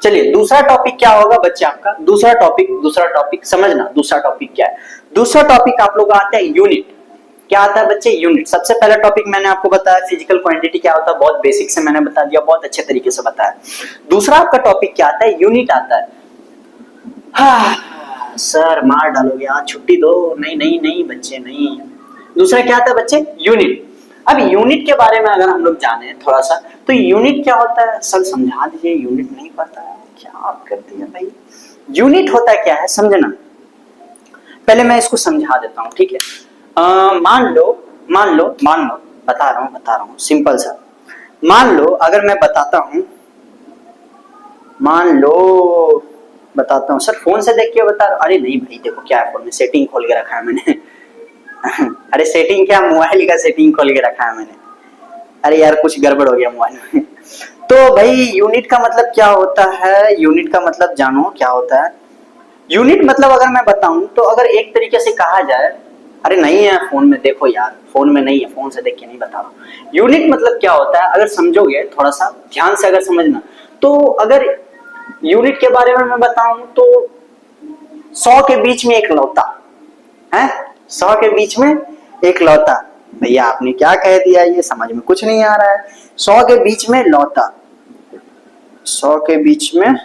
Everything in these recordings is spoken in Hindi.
चलिए दूसरा टॉपिक क्या होगा बच्चे आपका, दूसरा टॉपिक समझना, दूसरा टॉपिक क्या है। दूसरा टॉपिक आप लोग का आता है यूनिट। क्या आता है बच्चे? यूनिट। सबसे पहला टॉपिक मैंने आपको बताया फिजिकल क्वांटिटी क्या होता है, बहुत बेसिक से मैंने बता दिया, बहुत अच्छे तरीके से बताया। दूसरा आपका टॉपिक क्या आता है? यूनिट आता है। हाँ सर मार डालोगे आज, छुट्टी दो। नहीं नहीं नहीं बच्चे नहीं। दूसरा क्या आता है बच्चे? यूनिट। अब यूनिट के बारे में अगर हम लोग जाने थोड़ा सा, तो यूनिट क्या होता है सर समझा दीजिए। यूनिट नहीं पता है क्या आप करते हैं भाई। यूनिट होता क्या है समझना, पहले मैं इसको समझा देता हूँ, ठीक है। मान लो बता रहा हूँ सिंपल सा। मान लो अगर मैं बताता हूँ, मान लो बताता हूँ सर फोन से देख के बता रहा हूँ। अरे नहीं भाई देखो क्या है, फोन में सेटिंग खोल के रखा है मैंने। अरे सेटिंग क्या, मोबाइल का सेटिंग खोल के रखा है मैंने। अरे यार कुछ गड़बड़ हो गया मोबाइल में। तो भाई यूनिट का मतलब क्या होता है, यूनिट का मतलब जानो क्या होता है। यूनिट मतलब अगर मैं बताऊं तो अगर एक तरीके से कहा जाए, अरे नहीं है फोन में देखो यार, फोन में नहीं है, फोन से देख के नहीं बता रहा। यूनिट मतलब क्या होता है अगर समझोगे थोड़ा सा ध्यान से अगर समझना, तो अगर यूनिट के बारे में मैं बताऊं तो 100 के बीच में एक लौता है, 100 के बीच में एक लौता। भैया आपने क्या कह दिया, ये समझ में कुछ नहीं आ रहा है। 100 के बीच में लौता, 100 के बीच में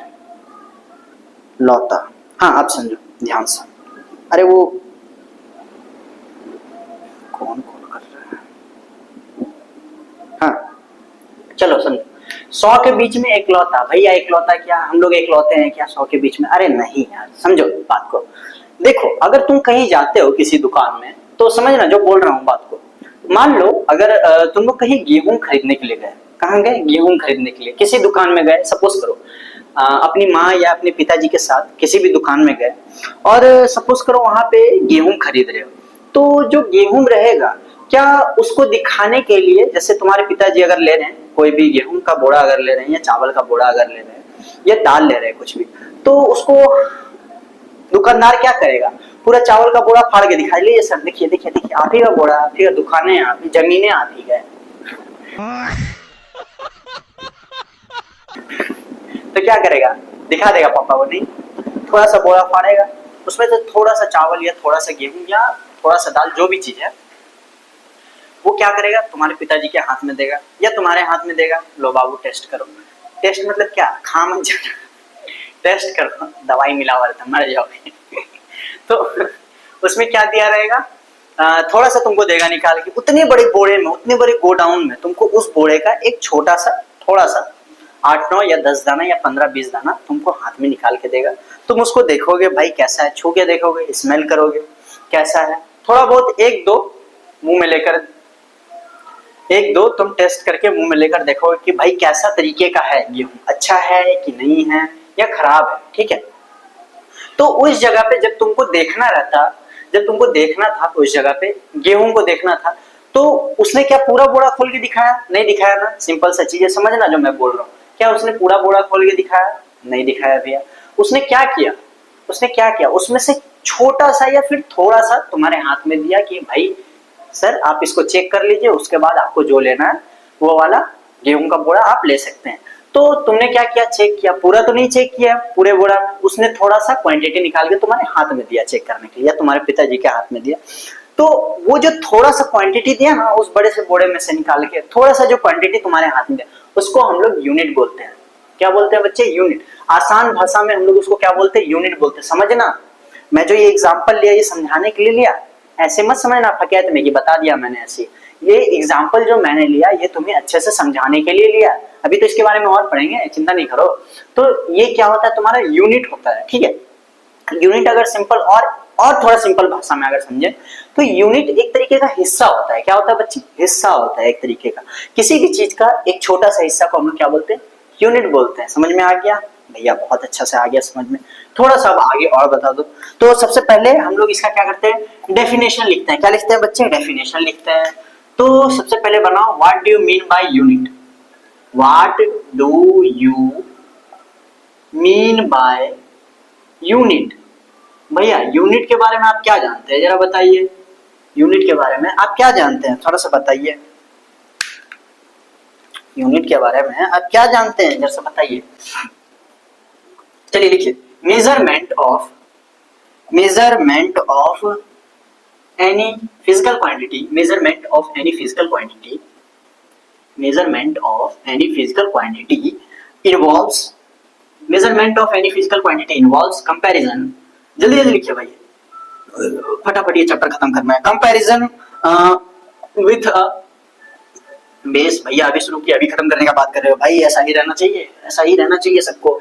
लौता। हाँ आप समझो ध्यान से। अरे वो कौन कॉल कर रहा है। हाँ चलो समझो, 100 के बीच में एक लौता। भैया एक लौता क्या, हम लोग एक लौते हैं क्या 100 के बीच में? अरे नहीं यार, समझो बात को। देखो अगर तुम कहीं जाते हो किसी दुकान में, तो समझना जो बोल रहा हूँ बात को। मान लो अगर तुम लोग कहीं गेहूं खरीदने के लिए गए, कहाँ गए? गेहूं खरीदने के लिए किसी दुकान में गए, सपोज करो अपनी माँ या अपने पिताजी के साथ किसी भी दुकान में गए, और सपोज करो वहां पे गेहूं खरीद रहे हो। तो जो गेहूं रहेगा, क्या उसको दिखाने के लिए, जैसे तुम्हारे पिताजी अगर ले रहे हैं कोई भी गेहूं का बोरा अगर ले रहे हैं, या चावल का बोरा अगर ले रहे हैं, या दाल ले रहे हैं कुछ भी, तो उसको दुकानदार क्या करेगा, पूरा चावल का बोरा फाड़ के दिखाई, लीजिए सर देखिए देखिए देखिए आप ही का बोरा, आप ही का दुकानें, आप ही जमीनें, आप ही का। तो क्या करेगा, दिखा देगा पापा को? नहीं, थोड़ा सा बोरा फाड़ेगा, उसमें से थोड़ा सा चावल या थोड़ा सा गेहूं या थोड़ा सा दाल जो भी चीज है, वो क्या करेगा तुम्हारे पिताजी के हाथ में देगा या तुम्हारे हाथ में देगा, लो बाबू टेस्ट करो। टेस्ट मतलब क्या, खा मत जाना, टेस्ट करो, दवाई मिला हुआ रहता मर जाओगे। तो उसमें क्या दिया रहेगा, थोड़ा सा तुमको देगा निकाल के, उतने बड़े बोरे में, उतने बड़े गोडाउन में तुमको उस बोरे का एक छोटा सा, थोड़ा सा 8-9 या 10 दाना या 15-20 दाना तुमको हाथ में निकाल के देगा। तुम उसको देखोगे भाई कैसा है, छू के देखोगे, स्मेल करोगे कैसा है, थोड़ा बहुत एक दो मुंह में लेकर, एक दो तुम टेस्ट करके मुंह में लेकर देखोगे कि भाई कैसा तरीके का है गेहूं, अच्छा है कि नहीं है या खराब है, ठीक है। तो उस जगह पे जब तुमको देखना रहता, जब तुमको देखना था तो उस जगह पे गेहूं को देखना था, तो उसने क्या पूरा बोरा खोल के दिखाया? नहीं दिखाया ना। सिंपल सा चीज है, समझना जो मैं बोल रहा हूँ। क्या उसने पूरा बोरा खोल के दिखाया? नहीं दिखाया भैया। उसने क्या किया, उसने क्या किया, उसमें से छोटा सा या फिर थोड़ा सा तुम्हारे हाथ में दिया कि भाई सर आप इसको चेक कर लीजिए, उसके बाद आपको जो लेना है वो वाला गेहूं का बोरा आप ले सकते हैं। तो तुमने क्या किया, चेक किया, पूरा तो नहीं चेक किया पूरे बोरा, उसने थोड़ा सा क्वांटिटी निकाल के तुम्हारे हाथ में दिया चेक करने के लिए, या तुम्हारे पिताजी के हाथ में दिया। तो वो जो थोड़ा सा क्वांटिटी दिया ना, उस बड़े से बोरे में से निकाल के थोड़ा सा जो क्वांटिटी तुम्हारे हाथ में दिया, उसको हम लोग यूनिट बोलते हैं। क्या बोलते हैं बच्चे? यूनिट। आसान भाषा में हम लोग उसको क्या बोलते हैं? यूनिट बोलते हैं। समझना, मैं जो ये एग्जाम्पल लिया ये समझाने के लिए लिया, ऐसे मत समझना फकैत में कि बता दिया मैंने ऐसे। ये एग्जाम्पल जो मैंने लिया ये तुम्हें अच्छे से समझाने के लिए लिया। अभी तो इसके बारे में और पढ़ेंगे, चिंता नहीं करो। तो ये क्या होता है, तुम्हारा यूनिट होता है, ठीक है। यूनिट अगर सिंपल और थोड़ा सिंपल भाषा में अगर समझे, तो यूनिट एक तरीके का हिस्सा होता है। क्या होता है बच्चे? हिस्सा होता है एक तरीके का। किसी भी चीज का एक छोटा सा हिस्सा को हम लोग क्या बोलते हैं? यूनिट बोलते हैं। समझ में आ गया भैया? बहुत अच्छा से आ गया समझ में। थोड़ा सा अब आगे और बता दो। तो सबसे पहले हम लोग इसका क्या करते हैं, डेफिनेशन लिखते हैं। क्या लिखते हैं बच्चे? डेफिनेशन लिखते हैं। तो सबसे पहले बनाओ, what do you mean by unit? What do you mean by unit? भैया यूनिट के बारे में आप क्या जानते हैं, जरा बताइए। यूनिट के बारे में आप क्या जानते हैं, थोड़ा सा बताइए। यूनिट के बारे में आप क्या जानते हैं, जरा सा बताइए। चलिए लिखिए, measurement of any physical quantity, measurement of any physical quantity, measurement of any physical quantity involves, measurement of any physical quantity involves comparison. जल्दी जल्दी लिखिए भाई, फटाफट ये चैप्टर खत्म करना है। कंपैरिजन विथ बेस, भैया अभी शुरू किया अभी खत्म करने का बात कर रहे हो भाई, ऐसा ही रहना चाहिए, ऐसा ही रहना चाहिए सबको।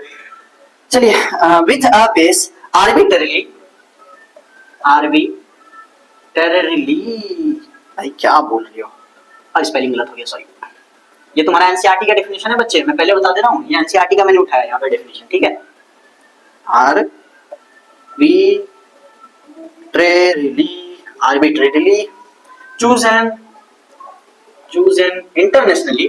चलिए, विथ अ बेस आर्बिट्ररीली, भाई क्या बोल रहे हो, और स्पेलिंग गलत हो गया, सॉरी। ये तुम्हारा एनसीईआरटी का डेफिनेशन है बच्चे, मैं पहले बता दे रहा हूँ, ये एनसीईआरटी का मैंने उठाया यहाँ पे डेफिनेशन, ठीक है। arbitrarily choose an internationally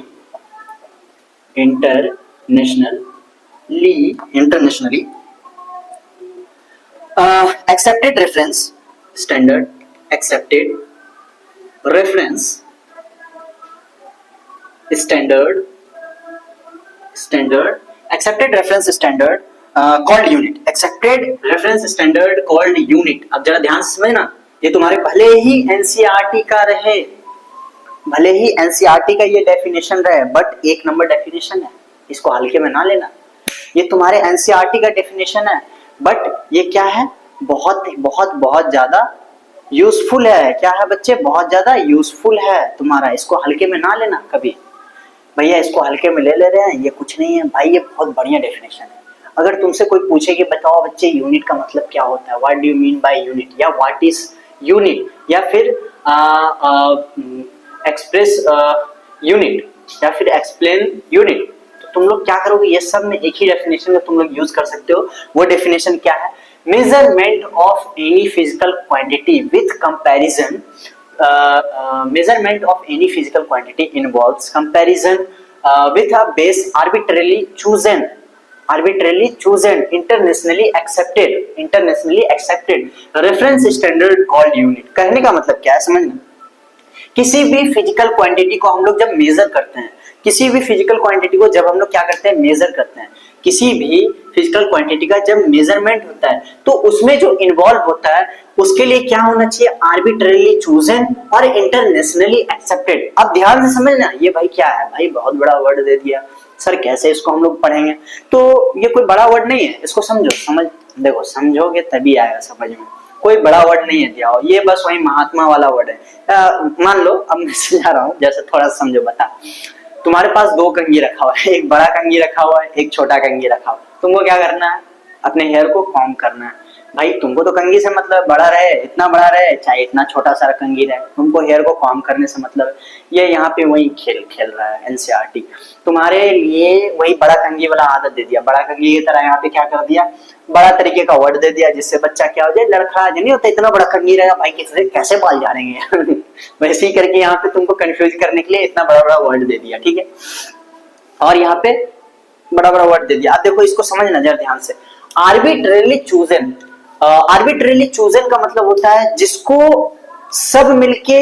accepted reference standard, accepted reference standard called unit, accepted reference standard called unit। अब जरा ध्यान से समझना, ये तुम्हारे भले ही एनसीईआरटी का रहे, भले ही एनसीईआरटी का ये डेफिनेशन रहे, बट एक नंबर डेफिनेशन है, इसको हल्के में ना लेना। ये तुम्हारे एनसीईआरटी का डेफिनेशन है, बट ये क्या है, बहुत बहुत बहुत ज्यादा यूजफुल है। क्या है बच्चे, बहुत ज्यादा यूजफुल है तुम्हारा, इसको हल्के में ना लेना कभी। भैया इसको हल्के में ले रहे हैं, ये कुछ नहीं है भाई, ये बहुत बढ़िया डेफिनेशन है। अगर तुमसे कोई पूछे कि बताओ बच्चे यूनिट का मतलब क्या होता है, what do you mean by unit, या व्हाट इज यूनिट, या फिर एक्सप्रेस यूनिट, या फिर एक्सप्लेन यूनिट, तो तुम लोग क्या करोगे, ये सब में एक ही डेफिनेशन तुम लोग यूज कर सकते हो। वो डेफिनेशन क्या है, measurement of any physical quantity with comparison, measurement of any physical quantity involves comparison with a base arbitrarily chosen, internationally accepted reference standard called unit। कहने का मतलब क्या है समझना, किसी भी फिजिकल क्वांटिटी को हम लोग जब मेजर करते हैं, किसी भी फिजिकल क्वांटिटी को जब हम लोग क्या करते हैं, मेजर करते हैं, किसी भी फिजिकल क्वांटिटी का जब मेजरमेंट होता है, तो उसमें जो इन्वॉल्व होता है उसके लिए क्या होना चाहिए, आर्बिट्रेरली चूजन और इंटरनेशनली एक्सेप्टेड। अब ध्यान से समझना, ये भाई क्या है, भाई बहुत बड़ा वर्ड दे दिया सर, कैसे इसको हम लोग पढ़ेंगे, तो ये कोई बड़ा वर्ड नहीं है, इसको समझो, देखो समझोगे तभी आएगा समझ में, कोई बड़ा वर्ड नहीं है दिया हो, ये बस वही महात्मा वाला वर्ड है। मान लो अब मैं समझा रहा हूँ, जैसे थोड़ा समझो, बता, तुम्हारे पास दो कंघी रखा हुआ है, एक बड़ा कंघी रखा हुआ है, एक छोटा कंघी रखा हुआ है, तुमको क्या करना है, अपने हेयर को कॉम्ब करना है। भाई तुमको तो कंघी से मतलब बड़ा रहे, इतना बड़ा रहे, चाहे इतना छोटा सा कंघी रहे, तुमको हेयर को कॉम्ब करने से मतलब। ये यहाँ पे वही खेल रहा है एनसीईआरटी, तुम्हारे लिए वही बड़ा कंघी वाला आदत दे दिया, बड़ा कंघी की तरह यहाँ पे क्या कर दिया, बड़ा तरीके का वर्ड दे दिया, जिससे बच्चा क्या हो जाए, लड़खड़ा नहीं होता, इतना बड़ा कंघी रहेगा भाई कैसे बाल जा रहे हैं वैसे ही करके यहाँ पे तुमको कंफ्यूज करने के लिए इतना बड़ा बड़ा वर्ड दे दिया, ठीक है, और यहाँ पे बड़ा बड़ा वर्ड दे दिया। अब देखो इसको समझना जरा ध्यान से, आर्बिट्रेरली चूजन, आर्बिट्रेरली चूजन का मतलब होता है जिसको सब मिलके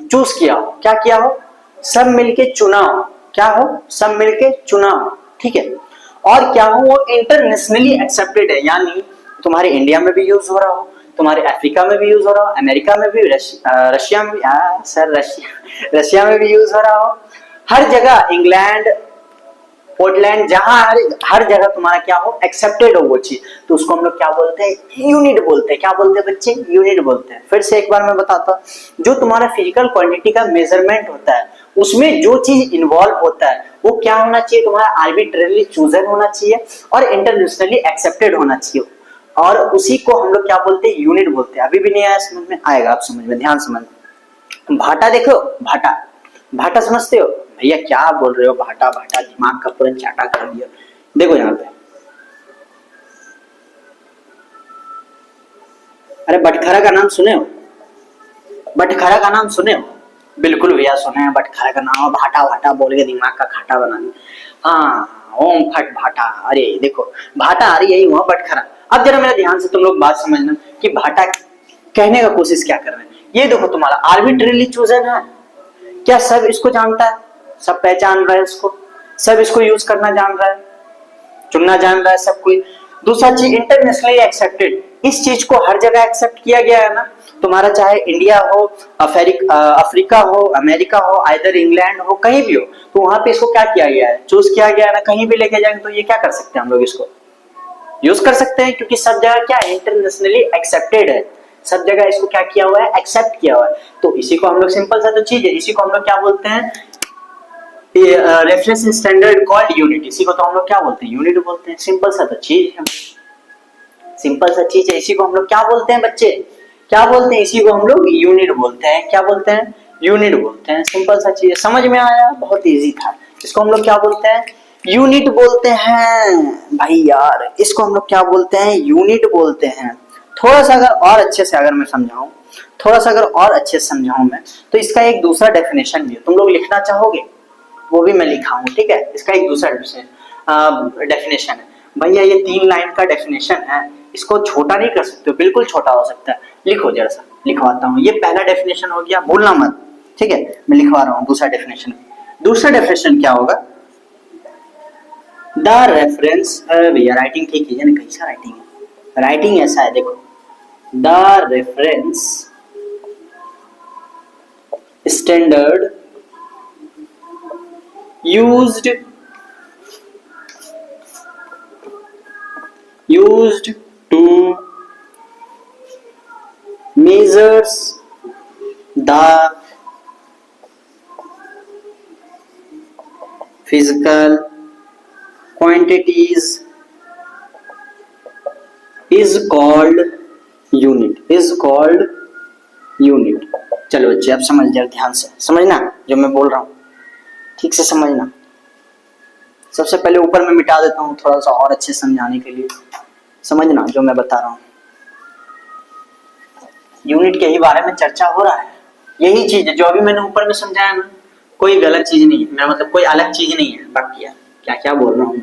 चूज किया हो, क्या किया हो, सब मिलके चुना हो, क्या हो, सब मिलके चुना हो, ठीक है, और क्या हो, वो इंटरनेशनली एक्सेप्टेड है, यानी तुम्हारे इंडिया में भी यूज हो रहा हो, तुम्हारे अफ्रीका में भी यूज हो रहा हो, अमेरिका में भी, रशिया में भी, रशिया में भी यूज हो रहा हो, हर जगह, इंग्लैंड, पोर्टलैंड, जहां हर जगह तुम्हारा क्या हो, एक्सेप्टेड हो वो चीज, तो उसको हम लोग क्या बोलते हैं, यूनिट बोलते हैं। क्या बोलते हैं बच्चे, यूनिट बोलते हैं। फिर से एक बार मैं बताता हूं, जो तुम्हारा फिजिकल क्वांटिटी का मेजरमेंट होता है, उसमें जो चीज इन्वॉल्व होता है वो क्या होना चाहिए, तुम्हारा आर्बिट्रेरली चूजन होना चाहिए और इंटरनेशनली एक्सेप्टेड होना चाहिए, और उसी को हम लोग क्या बोलते हैं, यूनिट बोलते हैं। अभी भी नहीं आया समझ में, आएगा आप समझ में, ध्यान समझ। भाटा देखो, भाटा, भाटा समझते हो भैया, क्या बोल रहे हो, भाटा भाटा, दिमाग का पूरा चाटा कर दिया। देखो यहाँ पे, अरे बटखरा का नाम सुने हो, बटखरा का नाम सुने हो, बिल्कुल भैया सुने हैं, बटखरा का नाम, भाटा भाटा बोल के दिमाग का खाटा बना दिया। हाँ, ओम फट भाटा, अरे देखो भाटा, अरे यही हुआ बटखरा। अब जरा मेरा ध्यान से तुम लोग बात समझना कि भाटा कहने का कोशिश क्या कर रहे हैं। ये देखो तुम्हारा आर्बिट्रेरली चूजन है, क्या सब इसको जानता है, सब पहचान रहा है इसको, सब इसको यूज करना जान रहा है, चुनना जान रहा है सब कोई। दूसरा चीज इंटरनेशनली एक्सेप्टेड, इस चीज को हर जगह एक्सेप्ट किया गया है ना। तुम्हारा चाहे इंडिया हो, अफ्रीका हो, अमेरिका हो, आइदर इंग्लैंड हो, कहीं भी हो, तो वहां पे इसको क्या किया गया है, चूज किया गया है ना। कहीं भी लेके जाएंगे तो ये क्या कर सकते हैं हम लोग, इसको यूज कर सकते हैं, क्योंकि सब जगह क्या है, इंटरनेशनली एक्सेप्टेड है। सब जगह इसको क्या किया हुआ है, एक्सेप्ट किया हुआ है। तो इसी को हम लोग, सिंपल सा तो चीज है, इसी को हम लोग क्या बोलते हैं, रेफरेंस स्टैंडर्ड कॉल्ड यूनिट। इसी को तो हम लोग क्या बोलते हैं, यूनिट बोलते हैं। सिंपल सा तो चीज है, सिंपल सा चीज है। इसी को हम लोग क्या बोलते हैं बच्चे, क्या बोलते हैं, इसी को हम लोग यूनिट बोलते हैं। क्या बोलते हैं, यूनिट बोलते हैं। सिंपल सा चीज है, समझ में आया, बहुत इजी था। इसको हम लोग क्या बोलते हैं, यूनिट बोलते हैं भाई यार। इसको हम लोग क्या बोलते हैं, यूनिट बोलते हैं। थोड़ा सा अगर और अच्छे से अगर मैं समझाऊं, थोड़ा सा अगर और अच्छे से समझाऊं मैं, तो इसका एक दूसरा डेफिनेशन भी है। तुम लोग लिखना चाहोगे, वो भी मैं लिखा हूं, ठीक है। इसका एक दूसरा डेफिनेशन है भैया, ये 3 लाइन का डेफिनेशन है। इसको छोटा नहीं कर सकते हो, बिल्कुल छोटा हो सकता है। लिखो, जरा सा लिखवाता हूँ। ये पहला डेफिनेशन हो गया, भूलना मत, ठीक है। मैं लिखवा रहा हूँ दूसरा डेफिनेशन। दूसरा डेफिनेशन क्या होगा, द रेफरेंस, भैया राइटिंग ठीक कीजिए ना, कैसा राइटिंग है, राइटिंग ऐसा है देखो, the reference standard used to measures the physical quantities is called unit, is called unit। चलो बच्चे, अब समझ जाओ, ध्यान से समझना जो मैं बोल रहा हूं, ठीक से समझना। सबसे पहले ऊपर में मिटा देता हूँ थोड़ा सा और अच्छे समझाने के लिए, समझना जो मैं बता रहा हूँ। यूनिट के ही बारे में चर्चा हो रहा है, यही चीज है जो अभी मैंने ऊपर में समझाया ना, कोई गलत चीज नहीं है, मैं मतलब कोई अलग चीज नहीं है। बाकी क्या क्या बोल रहा हूँ,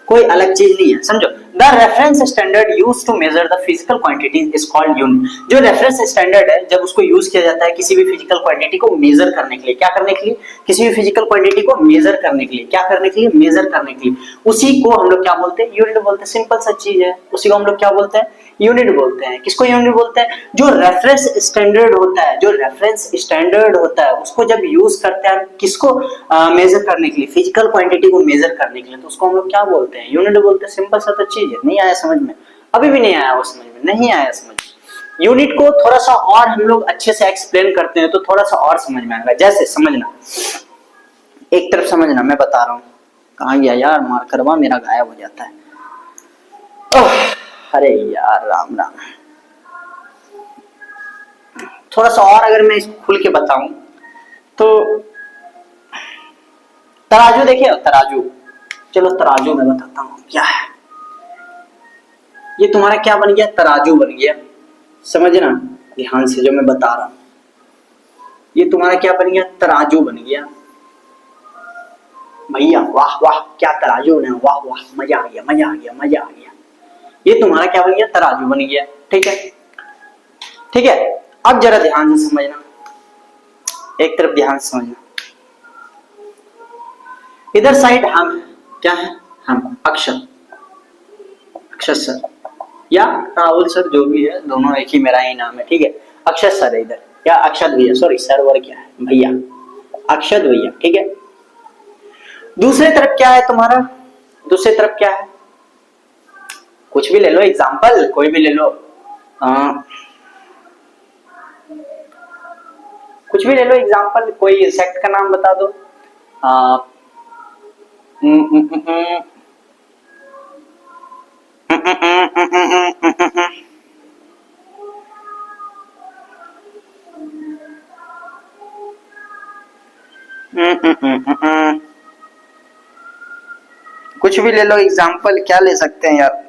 कोई अलग चीज नहीं है, समझो। The reference standard use to measure the physical quantity is called unit. जो रेफरेंस स्टैंडर्ड है, जब उसको यूज किया जाता है किसी भी फिजिकल क्वांटिटी को मेजर करने के लिए, क्या करने के लिए, किसी भी फिजिकल क्वांटिटी को मेजर करने के लिए, क्या करने के लिए, मेजर करने के लिए, उसी को हम लोग क्या बोलते हैं, यूनिट बोलते हैं। सिंपल सा चीज है, उसी को हम लोग क्या बोलते हैं, यूनिट बोलते हैं। किसको यूनिट बोलते हैं, जो रेफरेंस स्टैंडर्ड होता है, जो रेफरेंस स्टैंडर्ड होता है, उसको जब यूज करते हैं किसको मेजर करने के लिए, फिजिकल क्वांटिटी को मेजर करने के लिए, तो उसको हम लोग क्या बोलते हैं, यूनिट बोलते हैं। सिंपल सा तो चीज है। नहीं आया समझ में, अभी भी नहीं आया वो समझ में, नहीं आया समझ में। यूनिट को थोड़ा सा और हम लोग अच्छे से एक्सप्लेन करते हैं तो थोड़ा सा और समझ में आएगा। जैसे समझना, एक तरफ समझना, मैं बता रहा हूँ। कहाँ गया यार, मार करवा मेरा गायब हो जाता है। अरे यार राम राम। थोड़ा सा और अगर मैं इसको खुल के बताऊं तो, तराजू देखिए, तराजू, चलो तराजू मैं बताता हूं क्या है। ये तुम्हारा क्या बन गया, तराजू बन गया। समझना ध्यान से जो मैं बता रहा हूं, ये तुम्हारा क्या बन गया, तराजू बन गया। भैया वाह वाह, क्या तराजू ने, वाह वाह, मजा आ गया, मजा आ गया, मजा आ गया। ये तुम्हारा क्या बन गया, तराजू बन गया, ठीक है, ठीक है। अब जरा ध्यान से समझना, एक तरफ ध्यान से समझना। इधर साइड हम है, क्या है, हम, अक्षर, अक्षर सर या राहुल सर, जो भी है, दोनों एक ही, मेरा ही नाम है, ठीक है। अक्षर सर है इधर, या अक्षत भैया, सॉरी सर वर क्या है भैया, अक्षत भैया, ठीक है। दूसरी तरफ क्या है तुम्हारा, दूसरी तरफ क्या है, कुछ भी ले लो एग्जांपल, कोई भी ले लो, कुछ भी ले लो एग्जांपल, कोई इंसेक्ट का नाम बता दो। कुछ भी ले लो एग्जांपल, क्या ले सकते हैं यार,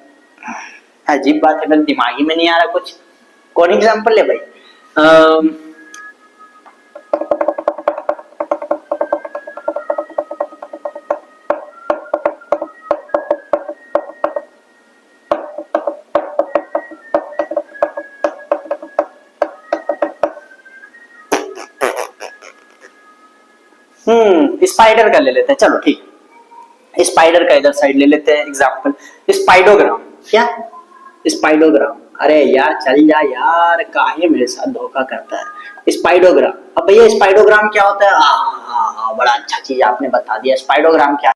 अजीब बात है, मेरे दिमाग ही में नहीं आ रहा कुछ। कौन एग्जांपल ले भाई, स्पाइडर का ले लेते हैं, चलो ठीक। स्पाइडर का इधर साइड ले लेते हैं एग्जाम्पल, स्पाइडोग्राम। क्या? स्पाइडोग्राम। अरे यार चल जा यार, काहे मेरे साथ धोखा करता है। स्पाइडोग्राम। अब भैया स्पाइडोग्राम क्या होता है? हाँ हाँ हाँ, बड़ा अच्छा चीज आपने बता दिया। स्पाइडोग्राम क्या